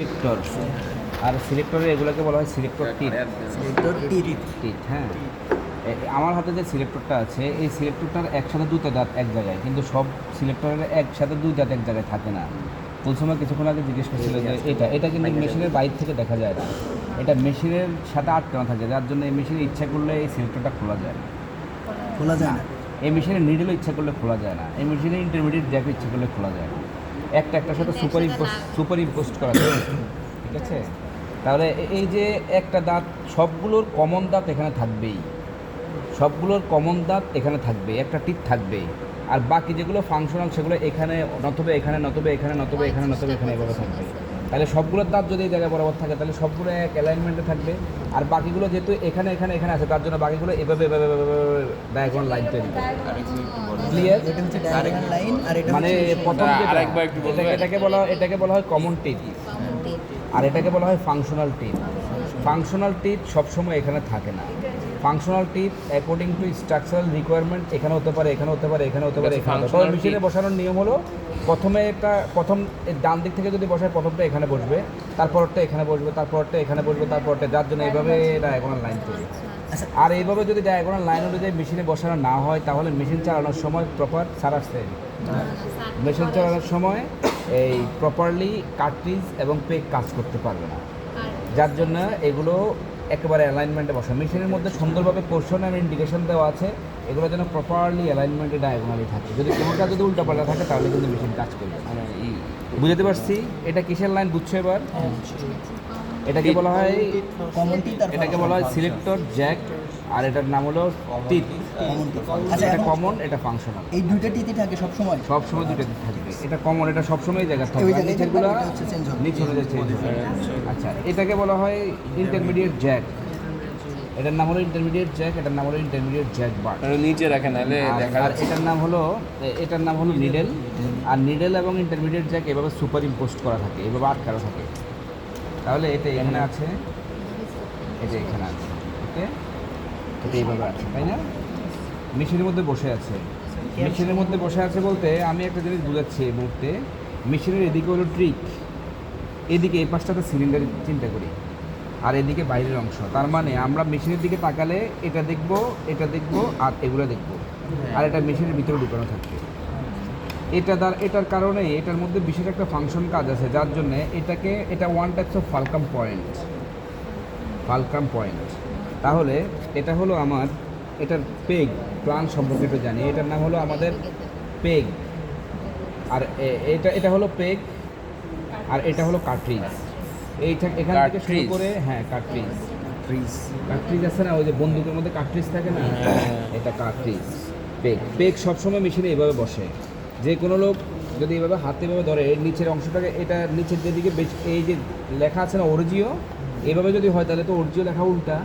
Selector আর সিলেক্টরে এগুলোকে বলা হয় সিলেক্টর টিট। টিট, হ্যাঁ। আমার হাতে যে সিলেক্টরটা আছে এই সিলেক্টরটার একসাথে দুটো দাঁত এক জায়গায়, কিন্তু সব সিলেক্টরের একসাথে দুই দাঁত এক জায়গায় থাকে না। কোন সময় কিছুক্ষণ আগে জিজ্ঞেস করছিল যে এটা কিন্তু মেশিনের বাইরে থেকে দেখা যায় না, এটা মেশিনের সাথে আটকানো থাকে, যার জন্য এই মেশিনে ইচ্ছা করলে এই সিলেক্টরটা খোলা যায় না। এই মেশিনের নিডেলও ইচ্ছা করলে খোলা যায় না, এই মেশিনের ইন্টারমিডিয়েট জ্যাকও ইচ্ছা করলে খোলা যায় না। একটার সাথে সুপার ইম্পোস্ট করা যায়, ঠিক আছে? তাহলে এই যে একটা দাঁত, সবগুলোর কমন দাঁত এখানে থাকবেই, সবগুলোর কমন দাঁত এখানে থাকবে, একটা টিপ থাকবেই। আর বাকি যেগুলো ফাংশনাল সেগুলো এখানে নতবে এখানে নতবে এখানে নতবে এখানে নতবে এখানে এভাবে থাকবে। তাহলে সবগুলোর দাঁত যদি এই জায়গায় বরাবর থাকে তাহলে সবগুলো এক অ্যালাইনমেন্টে থাকবে। আর বাকিগুলো যেহেতু এখানে এখানে এখানে আছে তার জন্য বাকিগুলো এভাবে এভাবে ডায়াগোনাল লাইন তৈরি করে। ক্লিয়ার? মানে প্রথম এটাকে বলা হয় কমন টিপ, আর এটাকে বলা হয় ফাংশনাল টিপ। ফাংশনাল টিপ সবসময় এখানে থাকে না। Functional tip according to structural requirement এখানে হতে পারে, এখানে হতে পারে, এখানে হতে পারে, এখানে হতে পারে। মেশিনে বসানোর নিয়ম হলো প্রথম ডান দিক থেকে যদি বসায় প্রথমটা এখানে বসবে, তারপরটা এখানে বসবে, তারপরটা এখানে বসবে, তারপরটা, যার জন্য এইভাবে ডায়াগোনাল লাইন তৈরি। আর এইভাবে যদি ডায়াগোনাল লাইন অনুযায়ী মেশিনে বসানো না হয় তাহলে মেশিন চালানোর সময় প্রপার মেশিন চালানোর সময় এই প্রপারলি কার্ট্রিজ এবং পেগ কাজ করতে পারবে না, যার জন্য এগুলো একেবারে অ্যালাইনমেন্টে বসা। মেশিনের মধ্যে সুন্দরভাবে পোর্শন আর ইন্ডিকেশন দেওয়া আছে, এগুলো যেন প্রপারলি অ্যালাইনমেন্টে ডায়াগোনালি থাকে। যদি কোনোটা যদি উল্টাপাল্টা থাকে তাহলে কিন্তু মেশিন কাজ করবে। বুঝতে পারছি? এটা কিসের লাইন বুঝছো এবার? এটাকে বলা হয় সিলেক্টর জ্যাক, আর এটার নাম হলো টিপ। এটা কমন, এটা ফাংশনাল। এই দুইটা টিতি থাকে সবসময় দুইটা টিপ থাকবে। এটা কমন, এটা সবসময় জায়গা থাকবে, নিচেরগুলো নিচে হয়ে চেঞ্জ হবে। আচ্ছা, এটাকে বলা হয় ইন্টারমিডিয়েট জ্যাক। এটার নাম হলো ইন্টারমিডিয়েট জ্যাক, এটার নাম হলো ইন্টারমিডিয়েট জ্যাক বার। নিচে রাখেন, নাহলে দেখা যাচ্ছে। এটার নাম হলো নিডেল। আর নিডেল এবং ইন্টারমিডিয়েট জ্যাক এভাবে সুপার ইম্পোস্ট করা থাকে, এভাবে আটকানো থাকে। তাহলে এটা এখানে আছে, এটা এখানে আছে, ওকে? এটা এইভাবে আছে, তাই না? মেশিনের মধ্যে বসে আছে। মেশিনের মধ্যে বসে আছে বলতে আমি একটা জিনিস বুঝাচ্ছি এই মুহূর্তে। মেশিনের এদিকে হলো ট্রিক, এদিকে এই পাশটাতে সিলিন্ডার চিন্তা করি, আর এদিকে বাইরের অংশ। তার মানে আমরা মেশিনের দিকে তাকালে এটা দেখবো, এটা দেখবো, আর এগুলো দেখবো, আর এটা মেশিনের ভিতরে ঢুকানো থাকবে। এটার কারণে এটার মধ্যে বিশেষ একটা ফাংশন কাজ আছে, যার জন্য এটা ওয়ান টাইপস অফ ফালকাম পয়েন্ট। তাহলে এটা হলো আমার, এটার পেগ প্লান সম্পর্কে একটু জানি। এটার নাম হলো আমাদের পেগ, আর এটা হলো পেগ, আর এটা হলো কার্ট্রিজ। এখান থেকে শুরু করে, হ্যাঁ, কার্ট্রিজ আছে না, ওই যে বন্দুকের মধ্যে কার্ট্রিজ থাকে না, এটা কার্ট্রিজ। পেগ সবসময় মেশিনে এভাবে বসে। যে কোনো লোক যদি এভাবে হাতে এভাবে ধরে, এর নিচের অংশটাকে, এটা নিচের যেদিকে এই যে লেখা আছে না অরিজিও, এভাবে যদি হয় তাহলে তো অরিজিও লেখা উল্টা।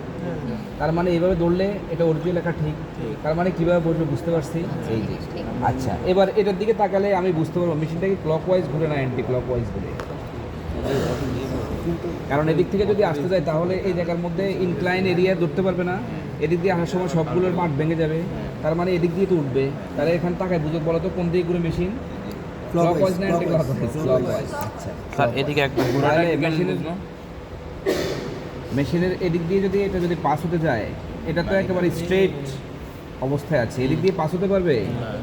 তার মানে এইভাবে ধরলে এটা অরিজিও লেখা ঠিক। তার মানে কীভাবে বসবে বুঝতে পারছি? এই যে, আচ্ছা, এবার এটার দিকে তাকালে আমি বুঝতে পারবো মেশিনটাকে ক্লকওয়াইজ ঘুরে না অ্যান্টি ক্লকওয়াইজ ঘুরে। কারণ এদিক থেকে যদি আসতে যায় তাহলে এই জায়গার মধ্যে ইনক্লাইন এরিয়া ধরতে পারবে না, এদিক দিয়ে আসার সময় সবগুলোর মাঠ ভেঙে যাবে। তার মানে এদিক দিয়ে তো উঠবে। তাহলে এখানে তাকায় বুঝো, বলো তো কোন দিকে ঘুরে মেশিন? ক্লকওয়াইজ না অ্যান্টি ক্লকওয়াইজ? ক্লকওয়াইজ। আচ্ছা, স্যার এদিকে একদম মেশিনের এদিক দিয়ে যদি পাস হতে যায়, এটা তো একেবারে স্ট্রেট অবস্থায় আছে, এদিক দিয়ে পাস হতে পারবে?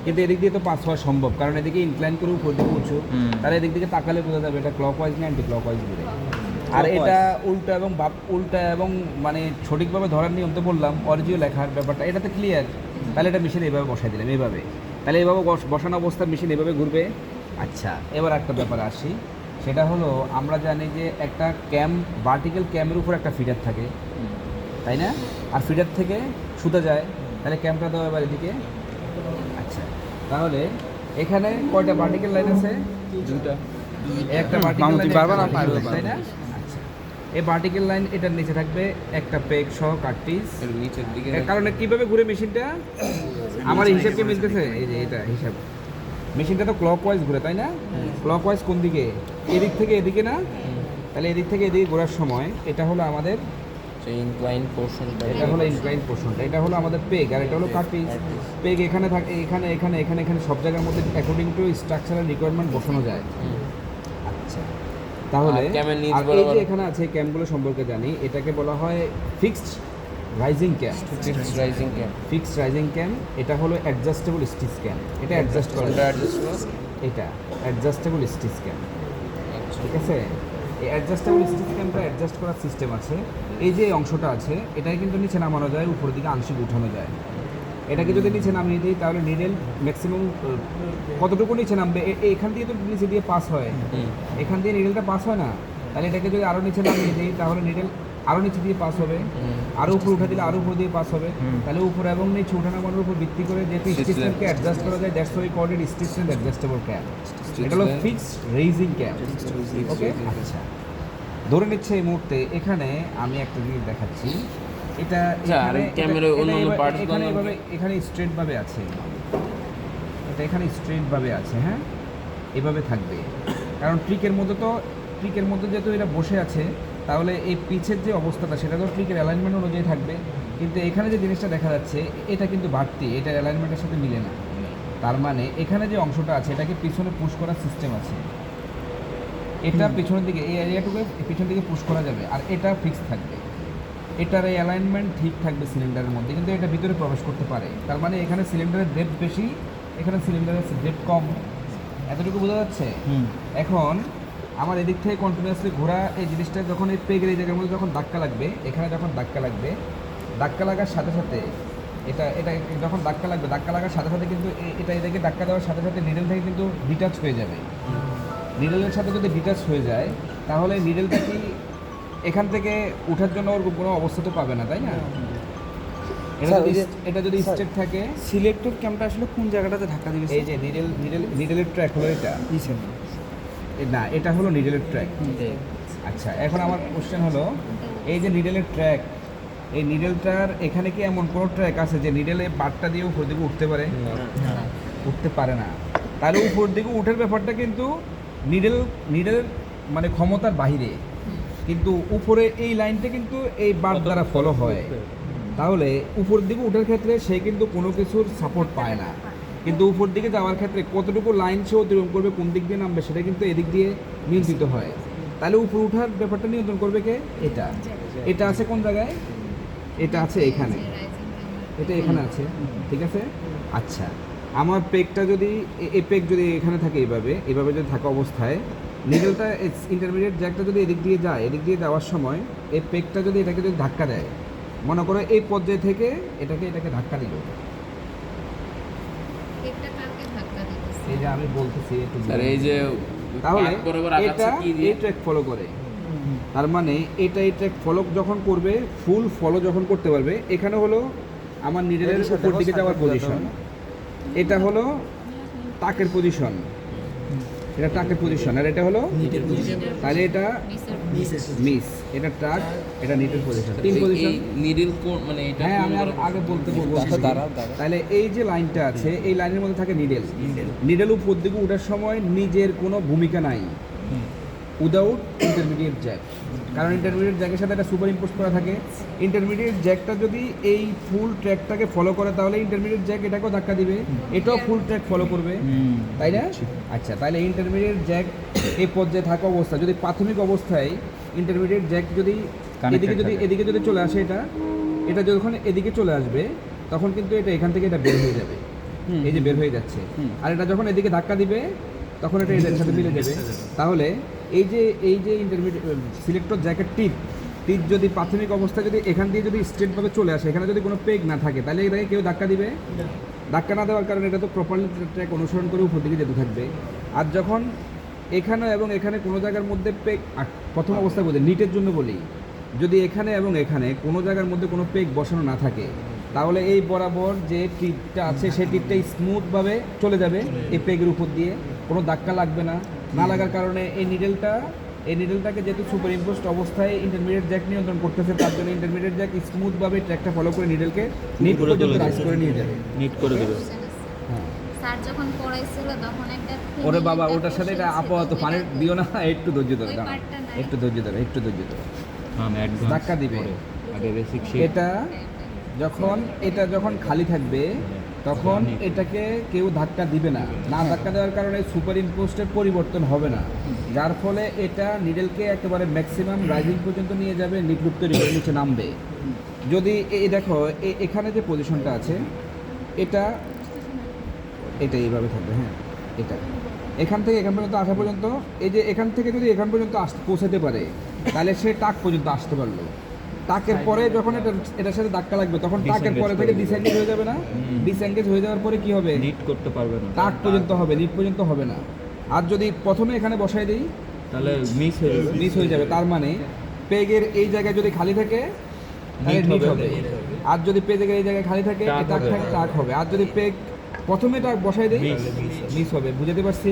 কিন্তু এদিক দিয়ে তো পাস হওয়া সম্ভব, কারণ এদিকে ইনক্লাইন করে উপর দিকে উঁচু। তাহলে এদিক দিকে তাকালে বোঝা যাবে এটা ক্লকওয়াইজ না অ্যান্টি ক্লকওয়াইজ ঘুরে। আর এটা উল্টা এবং মানে সঠিকভাবে ধরার নিয়ম তো বললাম, অরিজিও লেখার ব্যাপারটা, এটা তো ক্লিয়ার। তাহলে এটা মেশিন এভাবে বসাই দিলাম, এইভাবে। তাহলে এইভাবে বসানো অবস্থায় মেশিন এভাবে ঘুরবে। আচ্ছা, এবার একটা ব্যাপারে আসি, সেটা হলো আমরা জানি যে একটা ভার্টিক্যাল ক্যামের উপর একটা ফিডার থাকে, তাই না? আর ফিডার থেকে সুতা যায়, তাহলে ক্যামটা দেওয়া এবার এদিকে। আচ্ছা, তাহলে এখানে কয়টা ভার্টিক্যাল লাইন আছে? দুটো। একটা ভার্টিক্যাল লাইন, তাই না? আচ্ছা, এই ভার্টিক্যাল লাইন এটার নিচে থাকবে একটা পেগ সহ কার্ট্রিজ নিচের দিকে। এর কারণে কিভাবে ঘুরে মেশিনটা? আমার হিসাব কি মিলতেছে? এই যে এটা হিসাব, মেশিনটা তো ক্লকওয়াইজ ঘুরে, তাই না? ক্লকওয়াইজ কোন দিকে? এদিক থেকে এদিকে না? তাহলে এদিক থেকে এদিকে ঘোরার সময় এটা হলো আমাদের ইনক্লাইন পোর্শনটা, এটা হলো ইনক্লাইন পোর্শনটা, এটা হলো আমাদের পেগ, আর এটা হলো কার্ট্রিজ। পেগ এখানে থাকে, এখানে এখানে এখানে এখানে সব জায়গার মধ্যে অ্যাকর্ডিং টু স্ট্রাকচারাল রিকোয়ারমেন্ট বসানো যায়। আচ্ছা, তাহলে আর ক্যামের নিচ আর এই বরাবর যে এখানে আছে ক্যামগুলো সম্পর্কে জানি, এটাকে বলা হয় ফিক্সড রাইজিং ক্যাম। ফিক্সড রাইজিং ক্যাম। ফিক্সড রাইজিং ক্যাম, এটা হলো অ্যাডজাস্টেবল স্টিচ ক্যাম। এটা অ্যাডজাস্ট করা কোনটা যায়। অ্যাডজাস্ট করা? এটা অ্যাডজাস্টেবল স্টিচ ক্যাম, ঠিক আছে। এই অ্যাডজাস্টেবল স্টিচ ক্যামটা অ্যাডজাস্ট করার সিস্টেম আছে। এই যে এই অংশটা আছে, এটাই কিন্তু নিচে নামানো যায়, উপরের দিকে আংশিক উঠানো যায়। এটাকে যদি নিচে নামিয়ে দিই তাহলে নিডেল ম্যাক্সিমাম কতটুকু নিচে নামবে, এখান দিয়ে তো নিচে দিয়ে পাস হয়, এখান দিয়ে নিডেলটা পাস হয় না। তাহলে এটাকে যদি আরও নিচে নামিয়ে দিই তাহলে নিডেল আরও নিচে দিয়ে পাস হবে, আরও উপরে উঠে দিলে আরও উপর দিয়ে পাস হবে। তাহলে উপরে এবং নিচে উঠে নামানোর উপর ভিত্তি করে যেহেতু স্টিচ ক্যামকে অ্যাডজাস্ট করা যায়, that's why called it stitch cam adjustable cam. এটা হলো ফিক্সড রেইজিং ক্যাম। ওকে, আচ্ছা। ধরে নিচ্ছে এই মুহূর্তে এখানে আমি একটা জিনিস দেখাচ্ছি, এটা আর ক্যামেরার অন্যান্য parts এখানে বানানো এভাবে এখানে স্ট্রেট ভাবে আছে, এটা এখানে স্ট্রেট ভাবে আছে, হ্যাঁ এভাবে থাকবে। কারণ ট্রিকের মধ্যে যেহেতু এটা বসে আছে, তাহলে এই পিছের যে অবস্থাটা সেটা তো ট্রিকের অ্যালাইনমেন্ট অনুযায়ী থাকবে। কিন্তু এখানে যে জিনিসটা দেখা যাচ্ছে এটা কিন্তু বাড়তি, এটা অ্যালাইনমেন্টের সাথে মিলে না। তার মানে এখানে যে অংশটা আছে এটাকে পিছনে পুশ করার সিস্টেম আছে। এটা পিছনের দিকে, এই এরিয়াটুকু পিছন দিকে পুশ করা যাবে, আর এটা ফিক্স থাকবে। এটার এই অ্যালাইনমেন্ট ঠিক থাকবে সিলিন্ডারের মধ্যে, কিন্তু এটা ভিতরে প্রবেশ করতে পারে। তার মানে এখানে সিলিন্ডারের ডেপথ বেশি, এখানে সিলিন্ডারের ডেপথ কম। এতটুকু বোঝা যাচ্ছে? এখন আমার এদিক থেকে কন্টিনিউয়াসলি ঘোরা এই জিনিসটা যখন এই পেগের এই জায়গার মধ্যে যখন ধাক্কা লাগবে, এখানে যখন ধাক্কা লাগবে, ধাক্কা লাগার সাথে সাথে এটা এটা যখন ধাক্কা লাগার সাথে সাথে কিন্তু এটা এটাকে ধাক্কা দেওয়ার সাথে সাথে নিডেল থেকে কিন্তু ডিটাচ হয়ে যাবে। নিডেলের সাথে যদি ডিটাচ হয়ে যায় তাহলে নিডেলটা কি এখান থেকে ওঠার জন্য ওর কোনো অবস্থা তো পাবে না, তাই না? এটা যদি স্ট্রেট থাকে, সিলেক্টর ক্যামটা আসলে কোন জায়গাটাতে ধাক্কা দিবে? এই যে নিডেলের ট্র্যাক হলো এটা না, এটা হলো নিডেলের ট্র্যাক। আচ্ছা, এখন আমার কোশ্চেন হলো, এই যে নিডেলের ট্র্যাক, এই নিডেলটার এখানে কি এমন কোনো ট্র্যাক আছে যে নিডেলে বারটা দিয়ে উপর দিকে উঠতে পারে? উঠতে পারে না। তাহলে উপর দিকে উঠার ব্যাপারটা কিন্তু নিডেল মানে ক্ষমতার বাহিরে, কিন্তু উপরে এই লাইনটা কিন্তু এই বার দ্বারা ফলো হয়। তাহলে উপর দিকে উঠার ক্ষেত্রে সে কিন্তু কোনো কিছুর সাপোর্ট পায় না, কিন্তু উপর দিকে যাওয়ার ক্ষেত্রে কতটুকু লাইন সে অতিক্রম করবে, কোন দিক দিয়ে নামবে, সেটা কিন্তু এদিক দিয়ে নিয়ন্ত্রিত হয়। তাহলে উপর উঠার ব্যাপারটা নিয়ন্ত্রণ করবে কে? এটা আছে কোন জায়গায়? এটা আছে এখানে, এটা এখানে আছে, ঠিক আছে। আচ্ছা, আমার পেগটা যদি এই পেগ যদি এখানে থাকে এভাবে যদি থাকা অবস্থায়, নিডেলটা ইন্টারমিডিয়েট জ্যাকটা যদি এদিক দিয়ে যায়, এদিক দিয়ে যাওয়ার সময় এই পেগটা যদি এটাকে যদি ধাক্কা দেয়, মনে করো এই পর্যায়ে থেকে এটাকে ধাক্কা দিল, এই যে আমি বলতেছি একটু, স্যার এই যে তাহলে বরাবর এটা আগাচ্ছে কি দিয়ে? এই ট্র্যাক ফলো করে। তার মানে এটা এই ট্র্যাক ফলো যখন করবে, ফুল ফলো যখন করতে পারবে, এখানে হলো আমার নিডেলের উপর দিকে যাওয়ার পজিশন, এটা হলো টাকের পজিশন, এটা টাকের পজিশন, আর এটা হলো নিটের পজিশন। তাহলে এটা মিস, এটা টাক, এটা নিটের পজিশন, তিন পজিশন। নিডল কোন মানে এটা হ্যাঁ, কোন আমি বরাবর? আগে বলতে তাহলে এই যে লাইনটা আছে, এই লাইনের মধ্যে থাকে নিডেল উপর দিকে ওঠার সময় নিজের কোনো ভূমিকা নাই উইদাউট ইন্টারমিডিয়েট জ্যাক। কারণ ইন্টারমিডিয়েট জ্যাকের সাথে একটা সুপার ইম্পোজ করা থাকে। ইন্টারমিডিয়েট জ্যাকটা যদি এই ফুল ট্র্যাকটাকে ফলো করে তাহলে ইন্টারমিডিয়েট জ্যাক এটাকেও ধাক্কা দিবে, এটাও ফুল ট্র্যাক ফলো করবে, তাই না? আচ্ছা, তাহলে ইন্টারমিডিয়েট জ্যাক এই পর্যায়ে থাকা অবস্থা, যদি প্রাথমিক অবস্থায় ইন্টারমিডিয়েট জ্যাক যদি এদিকে যদি চলে আসে, এটা যখন এদিকে চলে আসবে তখন কিন্তু এটা এখান থেকে এটা বের হয়ে যাবে, এই যে বের হয়ে যাচ্ছে। আর এটা যখন এদিকে ধাক্কা দিবে তখন এটা এটার সাথে মিলে যাবে। তাহলে এই যে ইন্টারমিডিয়েট সিলেক্টর জ্যাকেট টিপ যদি প্রাথমিক অবস্থায় যদি এখান দিয়ে যদি স্ট্রেটভাবে চলে আসে, এখানে যদি কোনো পেগ না থাকে, তাহলে এটাকে কেউ ধাক্কা দিবে। ধাক্কা না দেওয়ার কারণে এটা তো প্রপারলি ট্র্যাক অনুসরণ করে উপর দিকে যেতে থাকবে। আর যখন এখানে এবং এখানে কোনো জায়গার মধ্যে পেগ, প্রথম অবস্থায় বলি নিটের জন্য বলি, যদি এখানে এবং এখানে কোনো জায়গার মধ্যে কোনো পেগ বসানো না থাকে, তাহলে এই বরাবর যে টিপটা আছে সেই টিপটা স্মুথভাবে চলে যাবে এই পেগের উপর দিয়ে, কোনো ধাক্কা লাগবে না। না লাগার কারণে এই নিডেলটাকে যেহেতু সুপার ইম্পোজড অবস্থায় ইন্টারমিডিয়েট জ্যাক নিয়ন্ত্রণ করতেছে, তার জন্য ইন্টারমিডিয়েট জ্যাক স্মুথভাবে ট্র্যাকটা ফলো করে নিডেলকে নিট পর্যন্ত রাইজ করে নিয়ে যাবে, নিট করে দেবে। হ্যাঁ, স্যার যখন পড়াইছিল তখন একটা ওরে বাবা, ওটার সাথে এটা আপাতত পানি দিও না, একটু ধৈর্য ধরে ওই দাও, পার্টটা নাই। একটু ধৈর্য ধরো। ধাক্কা দিবে। আগে বেসিক এটা যখন খালি থাকবে, তখন এটাকে কেউ ধাক্কা দিবে না, না ধাক্কা দেওয়ার কারণে সুপার ইম্পোস্টের পরিবর্তন হবে না, যার ফলে এটা নিডেলকে একেবারে ম্যাক্সিমাম রাইজিং পর্যন্ত নিয়ে যাবে, নিকলুপ তৈরি করে নিচে নামবে। যদি এই দেখো এখানে যে পজিশনটা আছে এটা এটা এইভাবে থাকবে, হ্যাঁ এটা এখান থেকে এখান পর্যন্ত আসা পর্যন্ত, এই যে এখান থেকে যদি এখান পর্যন্ত পৌঁছাতে পারে তাহলে সে টাক পর্যন্ত আসতে পারলো। টাকের পরে যখন এটার সাথে ধাক্কা লাগবে তখন টাকের পরে থেকে ডিসএঙ্গেজ হয়ে যাবে না, ডিসএঙ্গেজ হয়ে যাওয়ার পরে কি হবে, লিড করতে পারবে না, টাক পর্যন্ত হবে, লিড পর্যন্ত হবে না। আর যদি প্রথমে এখানে বসাই দিই তাহলে মিস হয়ে যাবে। তার মানে পেগের এই জায়গায় যদি খালি থাকে তাহলে Lead নিট হবে। হবে, আর যদি পেগের এই জায়গায় খালি থাকে টাক টাক হবে। থাকে টাক হবে। আর যদি পেগ প্রথমে টাক বসাই দেই মিস হবে, বুঝতে পারছি।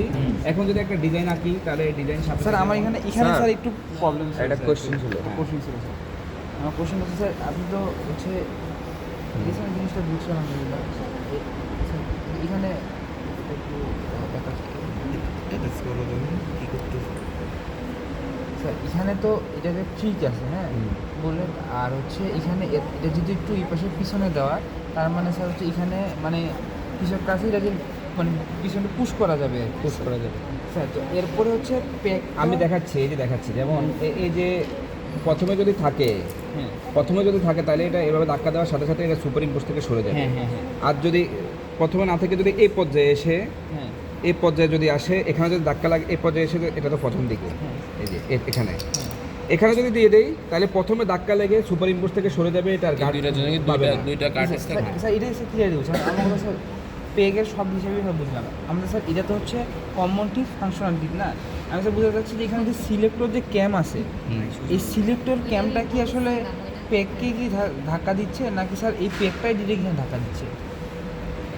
এখন যদি একটা ডিজাইন আঁকি তাহলে ডিজাইন স্যার আমার এখানে স্যার, স্যার একটু প্রবলেম একটা কোশ্চেন ছিল। কোশ্চেন ছিল স্যার। আমার কোশ্চেন হচ্ছে স্যার আপনি তো হচ্ছে এই সময় জিনিসটা বুঝছেন আলহামদুলিল্লাহ। স্যার, এখানে একটু ব্যাপার স্যার এখানে তো এটাতে ঠিক আছে, হ্যাঁ বললেন। আর হচ্ছে এখানে এটা যদি একটু এই পাশে পিছনে দেওয়া, তার মানে স্যার হচ্ছে এখানে মানে পিছনের কাছে এটা যে মানে পিছনে পুশ করা যাবে, পুশ করা যাবে। স্যার। তো এরপরে হচ্ছে পেক আমি দেখাচ্ছি, এই যে দেখাচ্ছি, যেমন এই যে প্রথমে যদি থাকে, হ্যাঁ তাহলে এটা এভাবে ধাক্কা দেওয়ার সাথে সাথে এটা সুপার ইম্পোজ থেকে সরে যাবে। হ্যাঁ হ্যাঁ হ্যাঁ আর যদি প্রথমে না থেকে যদি এই পর্যায়ে এসে হ্যাঁ এই পর্যায়ে যদি আসে, এখানে যদি ধাক্কা লাগে এই পর্যায়ে এসে, এটা তো প্রথম দিকে, হ্যাঁ। এই যে এখানে যদি দিয়ে দেই তাহলে প্রথমে ধাক্কা লেগে সুপার ইম্পোজ থেকে সরে যাবে, এটার গার্ড দুইটার জন্য কি পাবে দুইটা না। দুইটা কার্টেজ থাকে। স্যার এটাই স্যার ক্লিয়ার দেবো স্যার। আমার কথা স্যার পেগের সব হিসাবে স্যার বুঝলাম। আমাদের স্যার এটা তো হচ্ছে কমন টিপ ফাংশনাল টিপ না। আমি স্যার বুঝতে চাচ্ছি যে এখানে যে সিলেক্টর যে ক্যাম আছে, এই সিলেক্টর ক্যামটা কি আসলে পেগকে কি ধাক্কা দিচ্ছে, নাকি স্যার এই পেগটাই ডিরেক্ট এখানে ধাক্কা দিচ্ছে?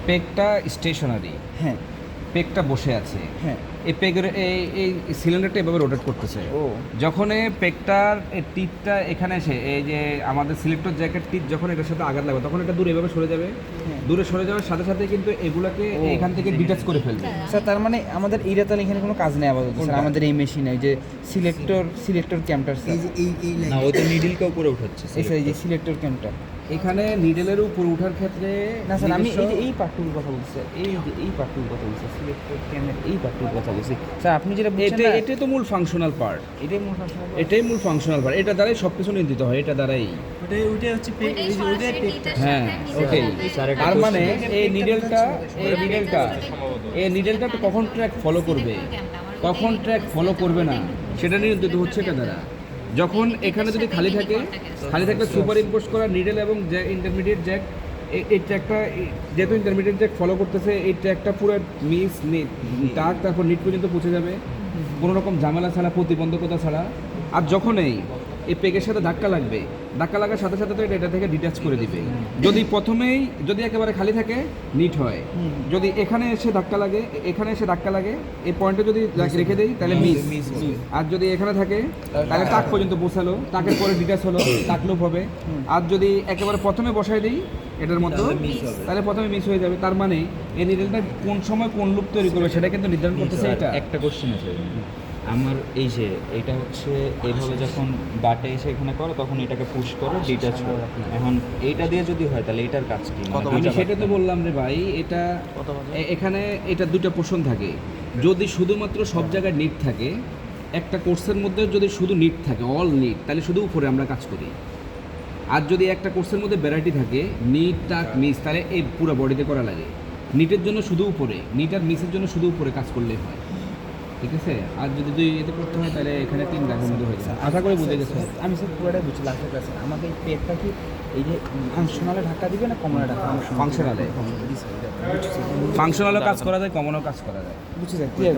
পেগটা স্টেশনারি, হ্যাঁ পেগটা বসে আছে, হ্যাঁ এই পেগের এই সিলিন্ডারটা এভাবে রোটেট করতেছে। ও যখন এই পেগটার এই টিপটা এখানে এসে, এই যে আমাদের সিলেক্টর জ্যাকেট টিপ যখন এটার সাথে আঘাত লাগবে তখন এটা দূরে এভাবে সরে যাবে, হ্যাঁ। দূরে সরে যাওয়ার সাথে সাথে কিন্তু এগুলাকে ও। এখান থেকে ডিটাচ করে ফেলবে। স্যার তার মানে আমাদের এইটা তাহলে এখানে কোনো কাজ নেই আপাতত স্যার, আমাদের এই মেশিনে যে সিলেক্টর ক্যামটার স্যার, না ওই তো নিডিলকে উপরে উঠাচ্ছে এই স্যার এই যে সিলেক্টর ক্যামটা। এখানে নিডেলের উপর ওঠার ক্ষেত্রে না স্যার আমি নিজস্ব- এই পার্টটুকুর কথা বলছি স্যার, এই পার্টটুকুর কথা বলছি, সিলেক্টর ক্যামের এই পার্টটুকুর কথা বলছি স্যার। আপনি যেটা বলছেন না, এটাই তো মূল ফাংশনাল পার্ট, এটাই মূল ফাংশনাল। এটাই মূল ফাংশনাল পার্ট, এটা দ্বারাই সব কিছু নিয়ন্ত্রিত হয়, এটা দ্বারাই। ওইটাই হচ্ছে ওইটাই সরাসরি টিটার হ্যাঁ, সাথে ওটাই। মিশে স্যার, যাবে। এটা তার মানে question- এই নিডেলটা তো কখন ট্র্যাক ফলো করবে, কখন ট্র্যাক ফলো করবে না, সেটা নিয়ন্ত্রিত হচ্ছে এটা দ্বারা। যখন এখানে যদি খালি থাকে, খালি থাকলে সুপার ইম্পোজ করা নিডেল এবং ইন্টারমিডিয়েট জ্যাক, এই ট্র্যাকটা যেহেতু ইন্টারমিডিয়েট জ্যাক ফলো করতেছে, এই ট্র্যাকটা পুরো মিস টাক তারপর নিট পর্যন্ত পৌঁছে যাবে কোনো রকম ঝামেলা ছাড়া, প্রতিবন্ধকতা ছাড়া। আর যখনই এই পেগের সাথে ধাক্কা লাগবে, ধাক্কা লাগার সাথে সাথে তো এটা থেকে ডিটাচ করে দিবে। যদি প্রথমেই যদি একেবারে খালি থাকে নিট হয়, যদি এখানে এসে ধাক্কা লাগে, এখানে এসে ধাক্কা লাগে, এই পয়েন্টে যদি রেখে দেই তাহলে মিস। আর যদি এখানে থাকে তাহলে টাক পর্যন্ত পৌঁছালো, টাকের পরে ডিটাচ হলো, টাক লুপ হবে। আর যদি একেবারে প্রথমে বসাই দিই এটার মতো, তাহলে প্রথমে মিস হয়ে যাবে। তার মানে এই নিডেলটা কোন সময় কোন লুপ তৈরি করবে সেটা কিন্তু নির্ধারণ করতেছে এটা। একটা কোশ্চেন আছে আমার, এই যে এটা হচ্ছে এইভাবে যখন বাটে এসে এখানে করে তখন এটাকে পুশ করে ডিটাচ করে। এখন এইটা দিয়ে যদি হয় তাহলে এটার কাজ কি? মানে আমি দুইটা সেটা তো বাটে। বললাম রে ভাই, এটা এখানে এটা দুটো পোর্শন থাকে। যদি শুধুমাত্র সব জায়গায় নিট থাকে, একটা কোর্সের মধ্যে যদি শুধু নিট থাকে, অল নিট, তাহলে শুধু উপরে আমরা কাজ করি। আর যদি একটা কোর্সের মধ্যে ভ্যারাইটি থাকে, নিট টাক মিস, তাহলে এই পুরো বডিতে করা লাগে। নিটের জন্য শুধু উপরে, নিট আর মিসের জন্য শুধু উপরে কাজ করলেই হয়, ঠিক আছে। আর যদি দুই এতে করতে হয় তাহলে এখানে 3 লাখের মধ্যে হয়ে যায়। আশা করি বুঝে গেছে। আমি স্যার পুরোটাই বুঝছি লাস্টের ক্লাসে। আমাকে এই পেগটা কি এই যে ফাংশনালে ধাক্কা দিবে না কমনে ধাক্কা? ফাংশনালে কাজ করা যায়, কমনও কাজ করা যায়। বুঝছি স্যার, ক্লিয়ার।